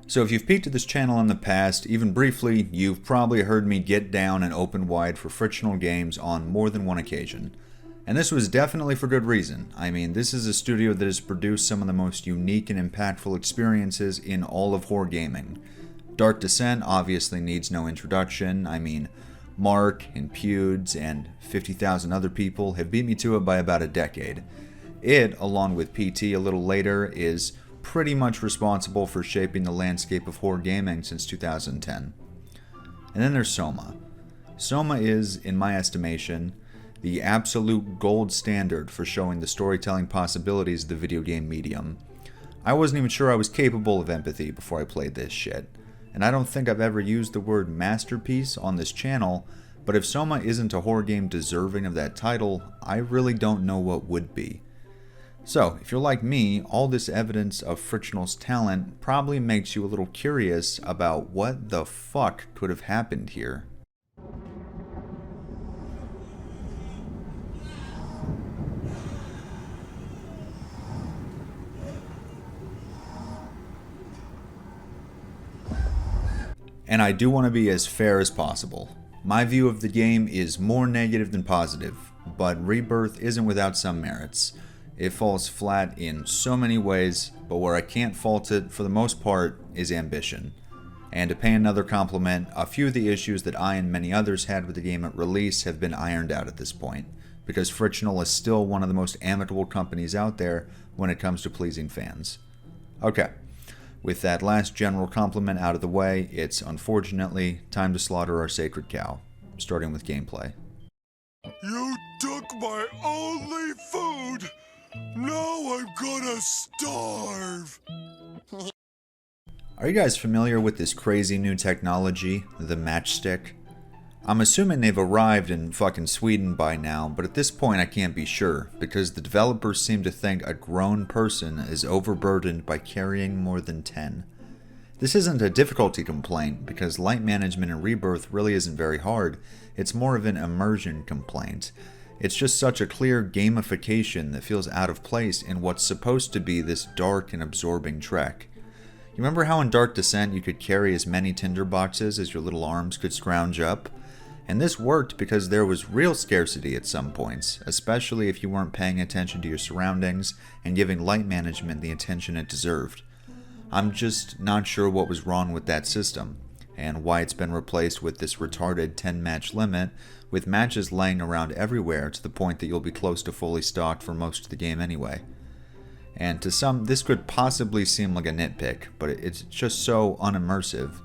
So if you've peeked at this channel in the past, even briefly, you've probably heard me get down and open wide for Frictional games on more than one occasion. And this was definitely for good reason. I mean, this is a studio that has produced some of the most unique and impactful experiences in all of horror gaming. Dark Descent obviously needs no introduction. I mean, Mark and Pewds and 50,000 other people have beat me to it by about a decade. It, along with PT a little later, is pretty much responsible for shaping the landscape of horror gaming since 2010. And then there's Soma. Soma is, in my estimation, the absolute gold standard for showing the storytelling possibilities of the video game medium. I wasn't even sure I was capable of empathy before I played this shit, and I don't think I've ever used the word masterpiece on this channel, but if Soma isn't a horror game deserving of that title, I really don't know what would be. So, if you're like me, all this evidence of Frictional's talent probably makes you a little curious about what the fuck could have happened here. And I do want to be as fair as possible. My view of the game is more negative than positive, but Rebirth isn't without some merits. It falls flat in so many ways, but where I can't fault it for the most part is ambition. And to pay another compliment, a few of the issues that I and many others had with the game at release have been ironed out at this point, because Frictional is still one of the most amicable companies out there when it comes to pleasing fans. Okay, with that last general compliment out of the way, it's unfortunately time to slaughter our sacred cow, starting with gameplay. You took my only food! Now I'm gonna starve! Are you guys familiar with this crazy new technology, the matchstick? I'm assuming they've arrived in fucking Sweden by now, but at this point I can't be sure, because the developers seem to think a grown person is overburdened by carrying more than 10. This isn't a difficulty complaint, because light management in Rebirth really isn't very hard. It's more of an immersion complaint. It's just such a clear gamification that feels out of place in what's supposed to be this dark and absorbing trek. You remember how in Dark Descent you could carry as many tinder boxes as your little arms could scrounge up? And this worked because there was real scarcity at some points, especially if you weren't paying attention to your surroundings and giving light management the attention it deserved. I'm just not sure what was wrong with that system, and why it's been replaced with this retarded 10-match limit, with matches laying around everywhere to the point that you'll be close to fully stocked for most of the game anyway. And to some, this could possibly seem like a nitpick, but it's just so unimmersive.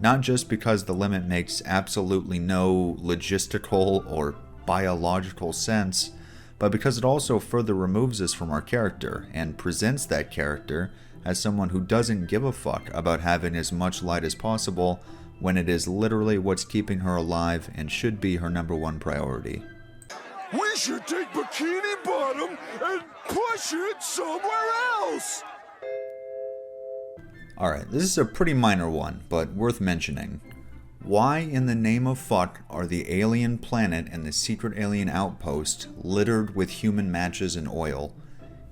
Not just because the limit makes absolutely no logistical or biological sense, but because it also further removes us from our character and presents that character as someone who doesn't give a fuck about having as much light as possible when it is literally what's keeping her alive and should be her #1 priority. We should take Bikini Bottom and push it somewhere else! Alright, this is a pretty minor one, but worth mentioning. Why in the name of fuck are the alien planet and the secret alien outpost littered with human matches and oil?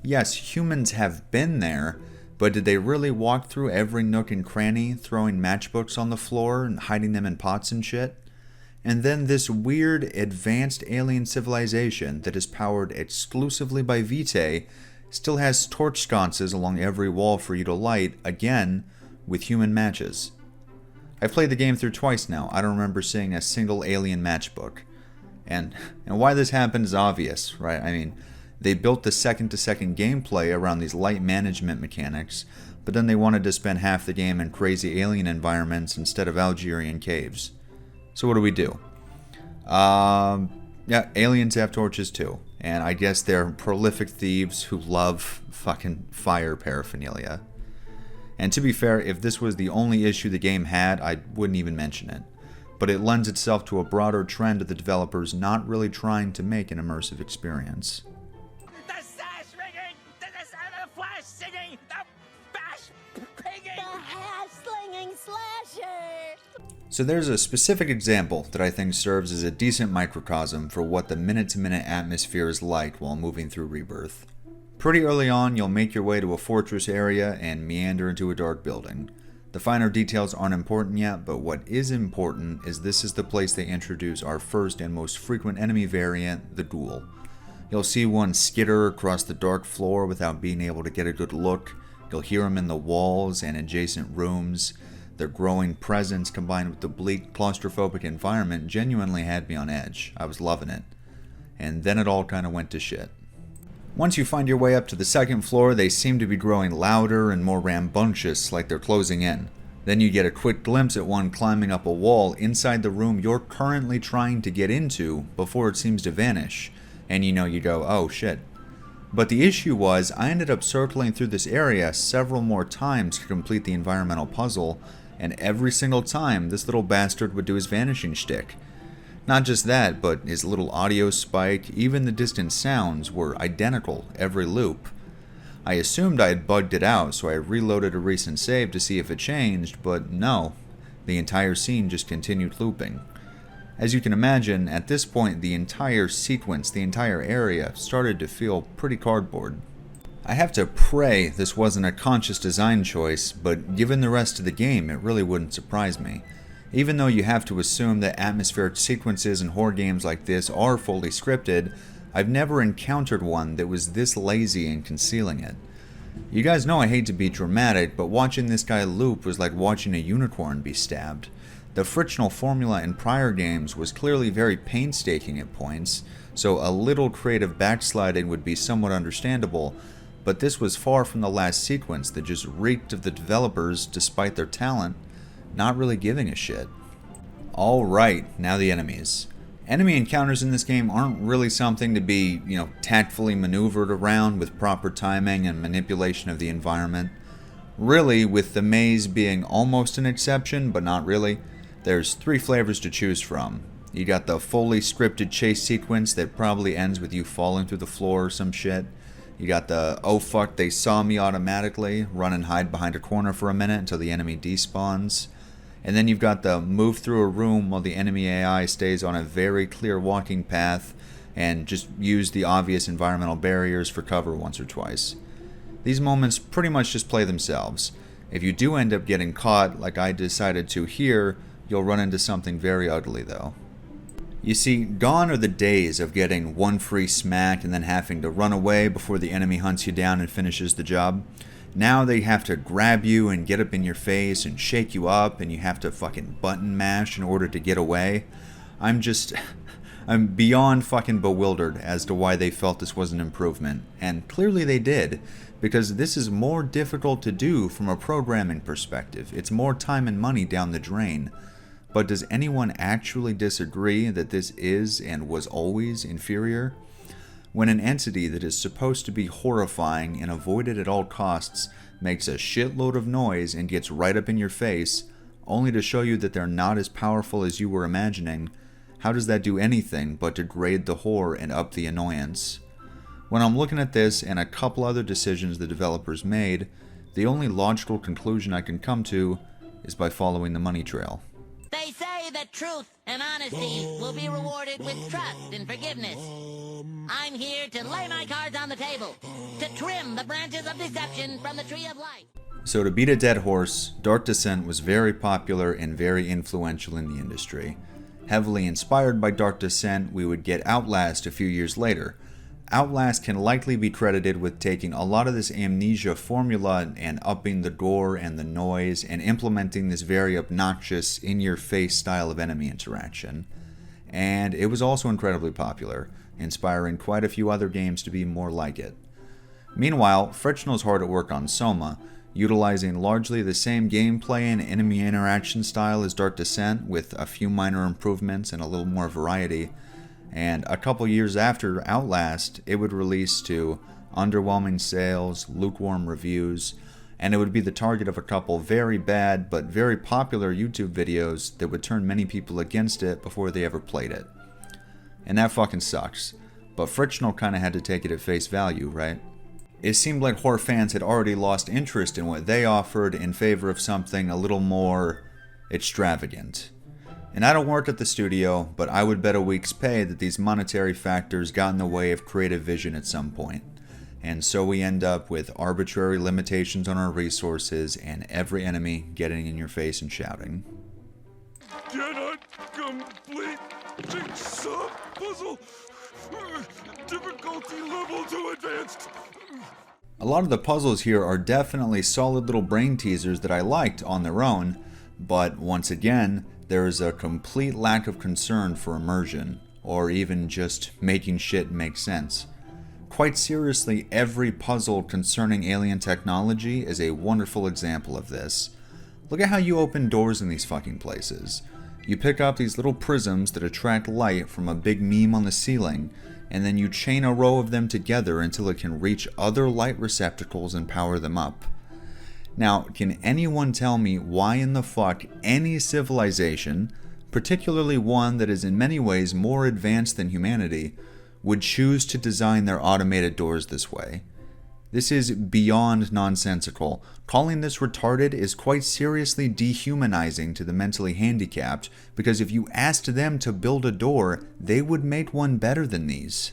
Yes, humans have been there, but did they really walk through every nook and cranny, throwing matchbooks on the floor and hiding them in pots and shit? And then this weird, advanced alien civilization that is powered exclusively by Vitae still has torch sconces along every wall for you to light, again, with human matches. I've played the game through twice now. I don't remember seeing a single alien matchbook. And why this happened is obvious, right? I mean, they built the second-to-second gameplay around these light management mechanics, but then they wanted to spend half the game in crazy alien environments instead of Algerian caves. So what do? Yeah, aliens have torches too. And I guess they're prolific thieves who love fucking fire paraphernalia. And to be fair, if this was the only issue the game had, I wouldn't even mention it. But it lends itself to a broader trend of the developers not really trying to make an immersive experience. The sash ringing, the flash singing, the bash pinging, The ass-slinging slasher! So there's a specific example that I think serves as a decent microcosm for what the minute-to-minute atmosphere is like while moving through Rebirth. Pretty early on, you'll make your way to a fortress area and meander into a dark building. The finer details aren't important yet, but what is important is this is the place they introduce our first and most frequent enemy variant, the Ghoul. You'll see one skitter across the dark floor without being able to get a good look. You'll hear them in the walls and adjacent rooms. Their growing presence combined with the bleak, claustrophobic environment genuinely had me on edge. I was loving it. And then it all kind of went to shit. Once you find your way up to the second floor, they seem to be growing louder and more rambunctious, like they're closing in. Then you get a quick glimpse at one climbing up a wall inside the room you're currently trying to get into before it seems to vanish. And you go, oh shit. But the issue was, I ended up circling through this area several more times to complete the environmental puzzle, and every single time this little bastard would do his vanishing shtick. Not just that, but his little audio spike, even the distant sounds were identical every loop. I assumed I had bugged it out, so I reloaded a recent save to see if it changed, but no. The entire scene just continued looping. As you can imagine, at this point the entire sequence, the entire area, started to feel pretty cardboard. I have to pray this wasn't a conscious design choice, but given the rest of the game, it really wouldn't surprise me. Even though you have to assume that atmospheric sequences in horror games like this are fully scripted, I've never encountered one that was this lazy in concealing it. You guys know I hate to be dramatic, but watching this guy loop was like watching a unicorn be stabbed. The frictional formula in prior games was clearly very painstaking at points, so a little creative backsliding would be somewhat understandable, but this was far from the last sequence that just reeked of the developers, despite their talent, not really giving a shit. Alright, now the enemies. Enemy encounters in this game aren't really something to be, tactfully maneuvered around with proper timing and manipulation of the environment. Really, with the maze being almost an exception, but not really, there's 3 flavors to choose from. You got the fully scripted chase sequence that probably ends with you falling through the floor or some shit. You got the, oh fuck, they saw me automatically, run and hide behind a corner for a minute until the enemy despawns. And then you've got the move through a room while the enemy AI stays on a very clear walking path and just use the obvious environmental barriers for cover once or twice. These moments pretty much just play themselves. If you do end up getting caught, like I decided to here, you'll run into something very ugly though. You see, gone are the days of getting one free smack and then having to run away before the enemy hunts you down and finishes the job. Now they have to grab you and get up in your face and shake you up, and you have to fucking button mash in order to get away. I'm beyond fucking bewildered as to why they felt this was an improvement, and clearly they did, because this is more difficult to do from a programming perspective. It's more time and money down the drain. But does anyone actually disagree that this is and was always inferior? When an entity that is supposed to be horrifying and avoided at all costs makes a shitload of noise and gets right up in your face, only to show you that they're not as powerful as you were imagining, how does that do anything but degrade the horror and up the annoyance? When I'm looking at this and a couple other decisions the developers made, the only logical conclusion I can come to is by following the money trail. They say that truth and honesty will be rewarded with trust and forgiveness. I'm here to lay my cards on the table, to trim the branches of deception from the tree of life. So to beat a dead horse, Dark Descent was very popular and very influential in the industry. Heavily inspired by Dark Descent, we would get Outlast a few years later. Outlast can likely be credited with taking a lot of this Amnesia formula and upping the gore and the noise and implementing this very obnoxious, in-your-face style of enemy interaction. And it was also incredibly popular, inspiring quite a few other games to be more like it. Meanwhile, Frictional's hard at work on Soma, utilizing largely the same gameplay and enemy interaction style as Dark Descent, with a few minor improvements and a little more variety. And a couple years after Outlast, it would release to underwhelming sales, lukewarm reviews, and it would be the target of a couple very bad but very popular YouTube videos that would turn many people against it before they ever played it. And that fucking sucks. But Frictional kinda had to take it at face value, right? It seemed like horror fans had already lost interest in what they offered in favor of something a little more extravagant. And I don't work at the studio, but I would bet a week's pay that these monetary factors got in the way of creative vision at some point. and so we end up with arbitrary limitations on our resources and every enemy getting in your face and shouting. Cannot complete jigsaw puzzle. Difficulty level too advanced. A lot of the puzzles here are definitely solid little brain teasers that I liked on their own, but once again, there is a complete lack of concern for immersion, or even just making shit make sense. Quite seriously, every puzzle concerning alien technology is a wonderful example of this. Look at how you open doors in these fucking places. You pick up these little prisms that attract light from a big beam on the ceiling, and then you chain a row of them together until it can reach other light receptacles and power them up. Now, can anyone tell me why in the fuck any civilization, particularly one that is in many ways more advanced than humanity, would choose to design their automated doors this way? This is beyond nonsensical. Calling this retarded is quite seriously dehumanizing to the mentally handicapped, because if you asked them to build a door, they would make one better than these.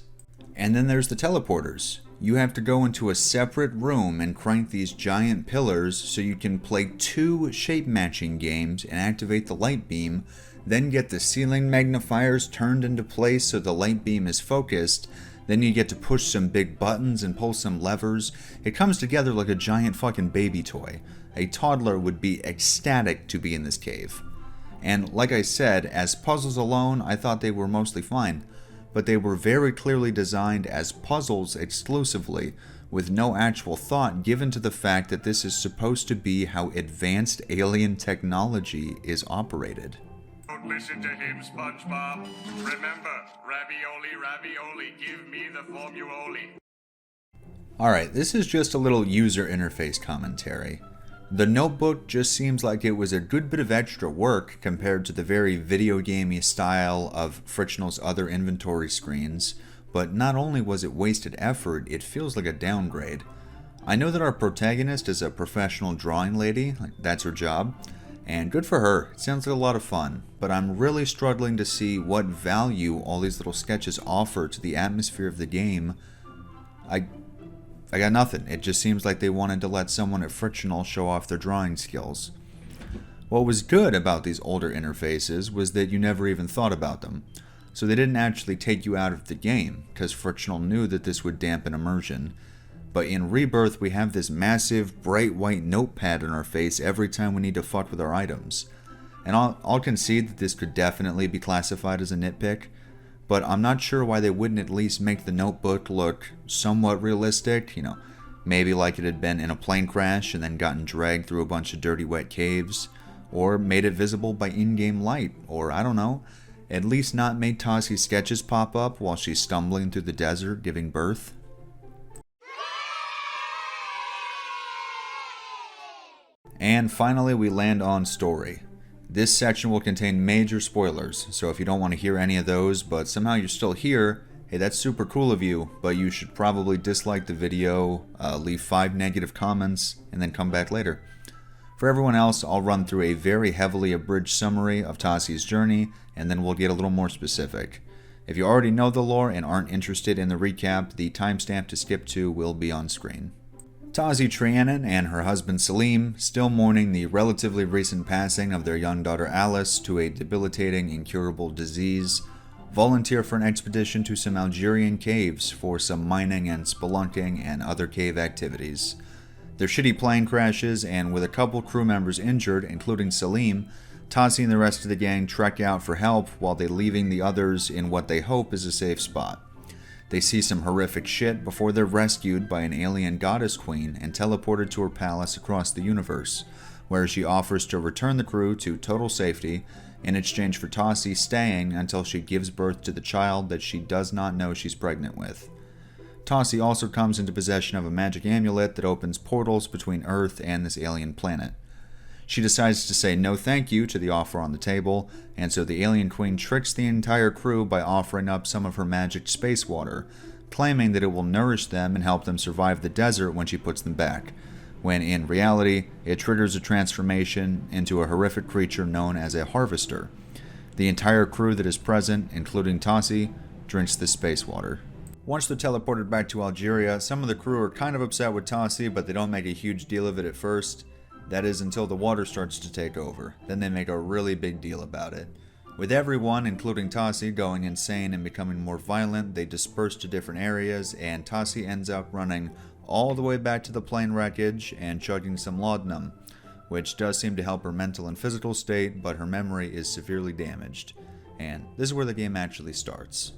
And then there's the teleporters. You have to go into a separate room and crank these giant pillars so you can play 2 shape matching games and activate the light beam, then get the ceiling magnifiers turned into place so the light beam is focused. Then you get to push some big buttons and pull some levers. It comes together like a giant fucking baby toy. A toddler would be ecstatic to be in this cave. And like I said, as puzzles alone, I thought they were mostly fine. But they were very clearly designed as puzzles exclusively, with no actual thought given to the fact that this is supposed to be how advanced alien technology is operated. Don't listen to him, SpongeBob. Remember, ravioli, ravioli, give me the formuoli. Alright, this is just a little user interface commentary. The Notebook just seems like it was a good bit of extra work compared to the very video gamey style of Frictional's other inventory screens, but not only was it wasted effort, it feels like a downgrade. I know that our protagonist is a professional drawing lady, like that's her job, and good for her, it sounds like a lot of fun, but I'm really struggling to see what value all these little sketches offer to the atmosphere of the game. I got nothing. It just seems like they wanted to let someone at Frictional show off their drawing skills. What was good about these older interfaces was that you never even thought about them, so they didn't actually take you out of the game, because Frictional knew that this would dampen immersion. But in Rebirth, we have this massive, bright white notepad in our face every time we need to fuck with our items. And I'll concede that this could definitely be classified as a nitpick, but I'm not sure why they wouldn't at least make the notebook look somewhat realistic, maybe like it had been in a plane crash and then gotten dragged through a bunch of dirty wet caves, or made it visible by in-game light, or I don't know, at least not made Tassi's sketches pop up while she's stumbling through the desert giving birth. And finally, we land on story. This section will contain major spoilers, so if you don't want to hear any of those, but somehow you're still here, hey, that's super cool of you, but you should probably dislike the video, leave 5 negative comments, and then come back later. For everyone else, I'll run through a very heavily abridged summary of Tassi's journey, and then we'll get a little more specific. If you already know the lore and aren't interested in the recap, the timestamp to skip to will be on screen. Tassi Trianon and her husband Selim, still mourning the relatively recent passing of their young daughter Alice to a debilitating, incurable disease, volunteer for an expedition to some Algerian caves for some mining and spelunking and other cave activities. Their shitty plane crashes, and with a couple crew members injured, including Selim, Tassi and the rest of the gang trek out for help while they leaving the others in what they hope is a safe spot. They see some horrific shit before they're rescued by an alien goddess queen and teleported to her palace across the universe, where she offers to return the crew to total safety in exchange for Tassi staying until she gives birth to the child that she does not know she's pregnant with. Tassi also comes into possession of a magic amulet that opens portals between Earth and this alien planet. She decides to say no thank you to the offer on the table, and so the alien queen tricks the entire crew by offering up some of her magic space water, claiming that it will nourish them and help them survive the desert when she puts them back, when in reality, it triggers a transformation into a horrific creature known as a harvester. The entire crew that is present, including Tassi, drinks this space water. Once they're teleported back to Algeria, some of the crew are kind of upset with Tassi, but they don't make a huge deal of it at first. That is until the water starts to take over. Then they make a really big deal about it. With everyone, including Tassi, going insane and becoming more violent, they disperse to different areas, and Tassi ends up running all the way back to the plane wreckage and chugging some laudanum, which does seem to help her mental and physical state, but her memory is severely damaged. And this is where the game actually starts.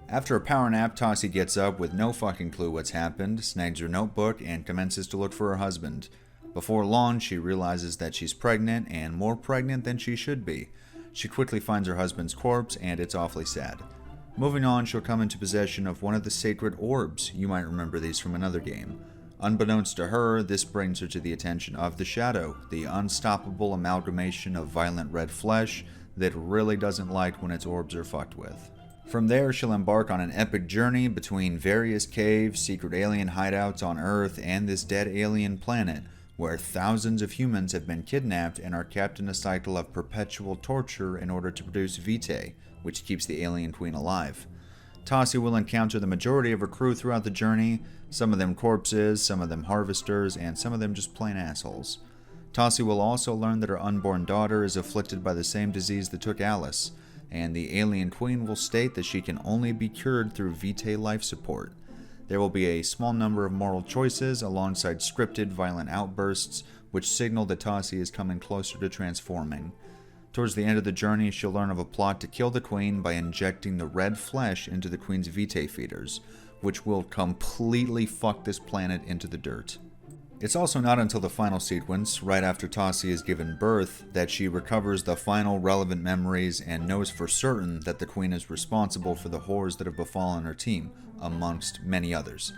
After a power nap, Tassi gets up with no fucking clue what's happened, snags her notebook, and commences to look for her husband. Before long, she realizes that she's pregnant, and more pregnant than she should be. She quickly finds her husband's corpse, and it's awfully sad. Moving on, she'll come into possession of one of the sacred orbs. You might remember these from another game. Unbeknownst to her, this brings her to the attention of the Shadow, the unstoppable amalgamation of violent red flesh that really doesn't like when its orbs are fucked with. From there, she'll embark on an epic journey between various caves, secret alien hideouts on Earth, and this dead alien planet, where thousands of humans have been kidnapped and are kept in a cycle of perpetual torture in order to produce vitae, which keeps the alien queen alive. Tassi will encounter the majority of her crew throughout the journey, some of them corpses, some of them harvesters, and some of them just plain assholes. Tassi will also learn that her unborn daughter is afflicted by the same disease that took Alice, and the alien queen will state that she can only be cured through vitae life support. There will be a small number of moral choices alongside scripted violent outbursts, which signal that Tassi is coming closer to transforming. Towards the end of the journey, she'll learn of a plot to kill the queen by injecting the red flesh into the queen's vitae feeders, which will completely fuck this planet into the dirt. It's also not until the final sequence, right after Tassi is given birth, that she recovers the final relevant memories and knows for certain that the queen is responsible for the horrors that have befallen her team, amongst many others.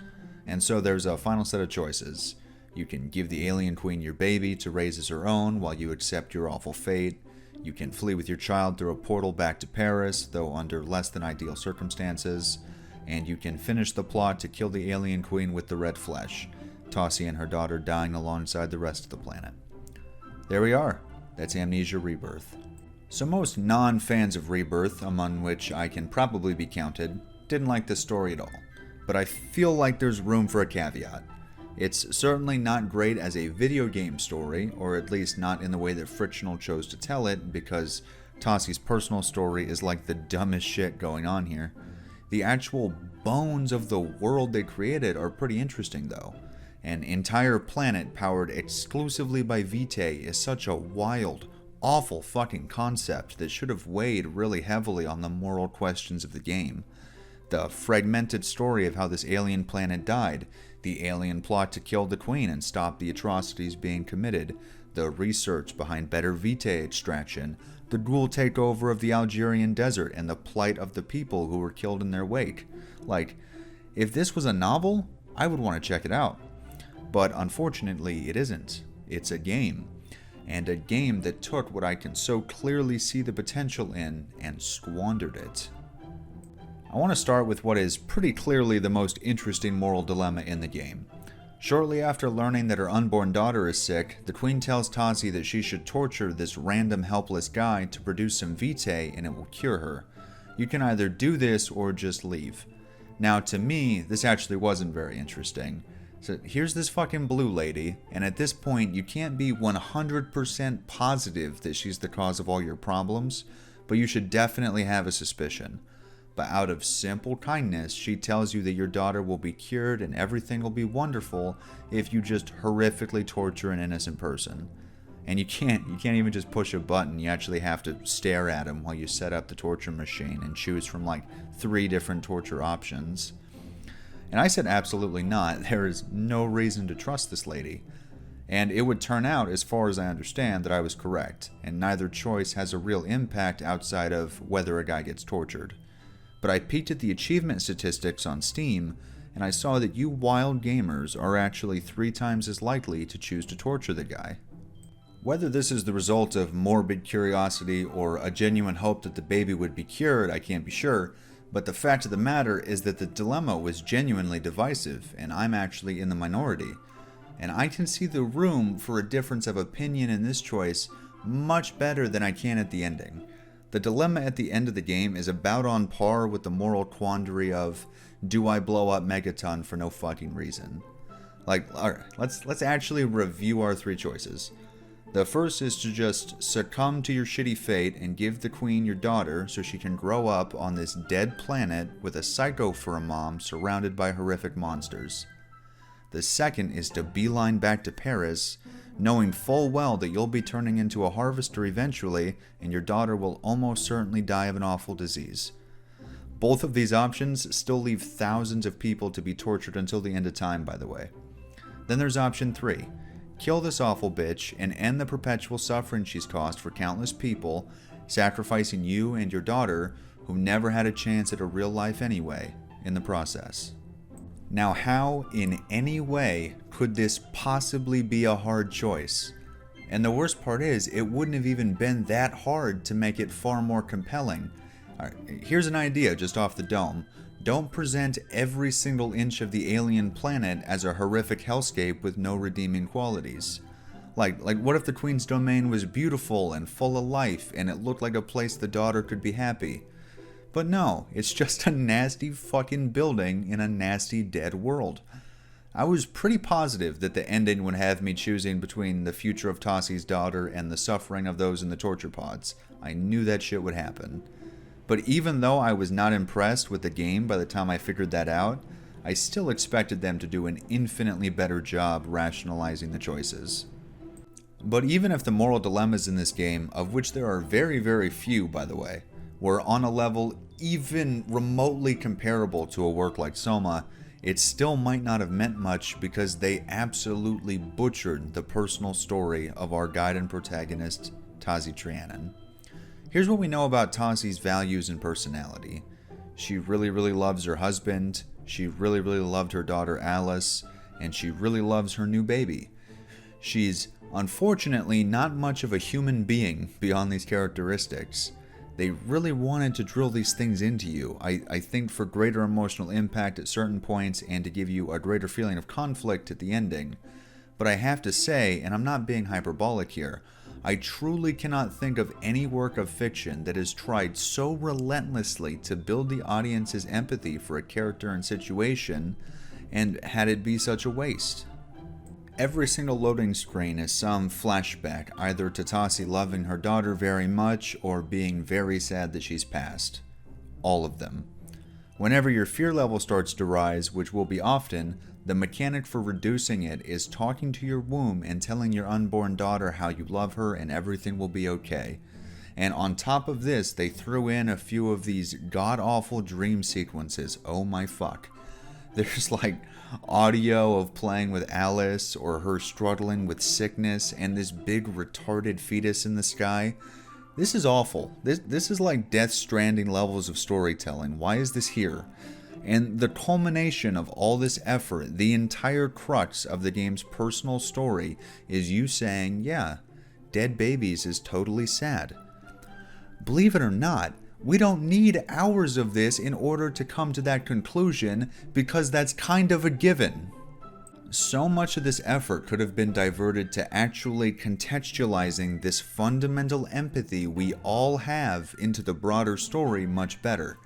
And so there's a final set of choices. You can give the alien queen your baby to raise as her own while you accept your awful fate. You can flee with your child through a portal back to Paris, though under less than ideal circumstances. And you can finish the plot to kill the alien queen with the red flesh, Tassi and her daughter dying alongside the rest of the planet. There we are. That's Amnesia Rebirth. So most non-fans of Rebirth, among which I can probably be counted, didn't like this story at all. But I feel like there's room for a caveat. It's certainly not great as a video game story, or at least not in the way that Frictional chose to tell it, because Tassi's personal story is like the dumbest shit going on here. The actual bones of the world they created are pretty interesting though. An entire planet powered exclusively by vitae is such a wild, awful fucking concept that should have weighed really heavily on the moral questions of the game. The fragmented story of how this alien planet died, the alien plot to kill the queen and stop the atrocities being committed, the research behind better vitae extraction, the ghoul takeover of the Algerian desert, and the plight of the people who were killed in their wake. Like, if this was a novel, I would want to check it out. But unfortunately, it isn't. It's a game. And a game that took what I can so clearly see the potential in and squandered it. I want to start with what is pretty clearly the most interesting moral dilemma in the game. Shortly after learning that her unborn daughter is sick, the queen tells Tassi that she should torture this random helpless guy to produce some vitae and it will cure her. You can either do this or just leave. Now to me, this actually wasn't very interesting. So here's this fucking blue lady, and at this point you can't be 100% positive that she's the cause of all your problems, but you should definitely have a suspicion. But out of simple kindness, she tells you that your daughter will be cured and everything will be wonderful if you just horrifically torture an innocent person. And you can't even just push a button, you actually have to stare at him while you set up the torture machine and choose from like 3 different torture options. And I said absolutely not. There is no reason to trust this lady. And it would turn out, as far as I understand, that I was correct, and neither choice has a real impact outside of whether a guy gets tortured. But I peeked at the achievement statistics on Steam, and I saw that you wild gamers are actually 3 times as likely to choose to torture the guy. Whether this is the result of morbid curiosity or a genuine hope that the baby would be cured, I can't be sure, but the fact of the matter is that the dilemma was genuinely divisive, and I'm actually in the minority. And I can see the room for a difference of opinion in this choice much better than I can at the ending. The dilemma at the end of the game is about on par with the moral quandary of, do I blow up Megaton for no fucking reason? Like, alright, let's actually review our three choices. The first is to just succumb to your shitty fate and give the queen your daughter so she can grow up on this dead planet with a psycho for a mom surrounded by horrific monsters. The second is to beeline back to Paris, knowing full well that you'll be turning into a harvester eventually and your daughter will almost certainly die of an awful disease. Both of these options still leave thousands of people to be tortured until the end of time, by the way. Then there's option 3. Kill this awful bitch and end the perpetual suffering she's caused for countless people, sacrificing you and your daughter, who never had a chance at a real life anyway, in the process. Now, how, in any way, could this possibly be a hard choice? And the worst part is, it wouldn't have even been that hard to make it far more compelling. Alright, here's an idea just off the dome. Don't present every single inch of the alien planet as a horrific hellscape with no redeeming qualities. Like what if the Queen's domain was beautiful and full of life and it looked like a place the daughter could be happy? But no, it's just a nasty fucking building in a nasty dead world. I was pretty positive that the ending would have me choosing between the future of Tossi's daughter and the suffering of those in the torture pods. I knew that shit would happen. But even though I was not impressed with the game by the time I figured that out, I still expected them to do an infinitely better job rationalizing the choices. But even if the moral dilemmas in this game, of which there are very, very few by the way, were on a level even remotely comparable to a work like Soma, it still might not have meant much because they absolutely butchered the personal story of our guide and protagonist, Tazi Trianon. Here's what we know about Tazi's values and personality. She really, really loves her husband, she really, really loved her daughter Alice, and she really loves her new baby. She's unfortunately not much of a human being beyond these characteristics. They really wanted to drill these things into you, I think for greater emotional impact at certain points and to give you a greater feeling of conflict at the ending. But I have to say, and I'm not being hyperbolic here, I truly cannot think of any work of fiction that has tried so relentlessly to build the audience's empathy for a character and situation, and had it be such a waste. Every single loading screen is some flashback, either to Tazi loving her daughter very much or being very sad that she's passed. All of them. Whenever your fear level starts to rise, which will be often, the mechanic for reducing it is talking to your womb and telling your unborn daughter how you love her and everything will be okay. And on top of this, they threw in a few of these god-awful dream sequences. Oh my fuck. There's like audio of playing with Alice or her struggling with sickness and this big retarded fetus in the sky. This is awful. This is like Death Stranding levels of storytelling. Why is this here? And the culmination of all this effort, the entire crux of the game's personal story, is you saying, yeah, dead babies is totally sad. Believe it or not, we don't need hours of this in order to come to that conclusion, because that's kind of a given. So much of this effort could have been diverted to actually contextualizing this fundamental empathy we all have into the broader story much better.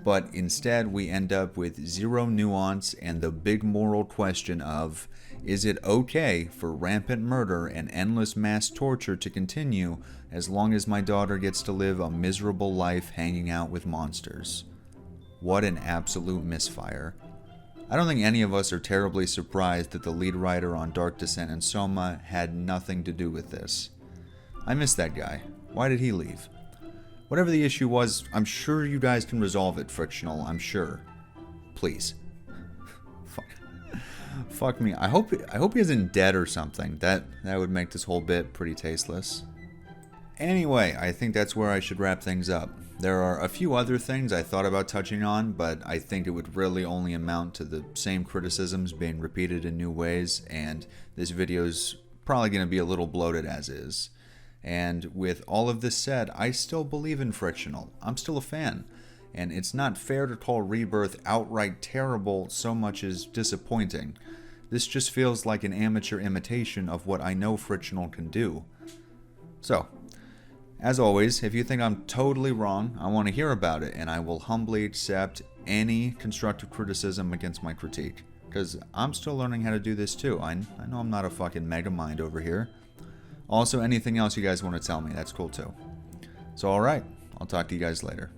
But instead we end up with zero nuance and the big moral question of, is it okay for rampant murder and endless mass torture to continue as long as my daughter gets to live a miserable life hanging out with monsters? What an absolute misfire. I don't think any of us are terribly surprised that the lead writer on Dark Descent and Soma had nothing to do with this. I miss that guy. Why did he leave? Whatever the issue was, I'm sure you guys can resolve it, Frictional, I'm sure. Please. Fuck me. I hope he isn't dead or something. That would make this whole bit pretty tasteless. Anyway, I think that's where I should wrap things up. There are a few other things I thought about touching on, but I think it would really only amount to the same criticisms being repeated in new ways, and this video's probably going to be a little bloated as is. And with all of this said, I still believe in Frictional. I'm still a fan. And it's not fair to call Rebirth outright terrible so much as disappointing. This just feels like an amateur imitation of what I know Frictional can do. So, As always, if you think I'm totally wrong, I want to hear about it, and I will humbly accept any constructive criticism against my critique. Because I'm still learning how to do this too. I know I'm not a fucking mega mind over here. Also, anything else you guys want to tell me, that's cool too. So alright, I'll talk to you guys later.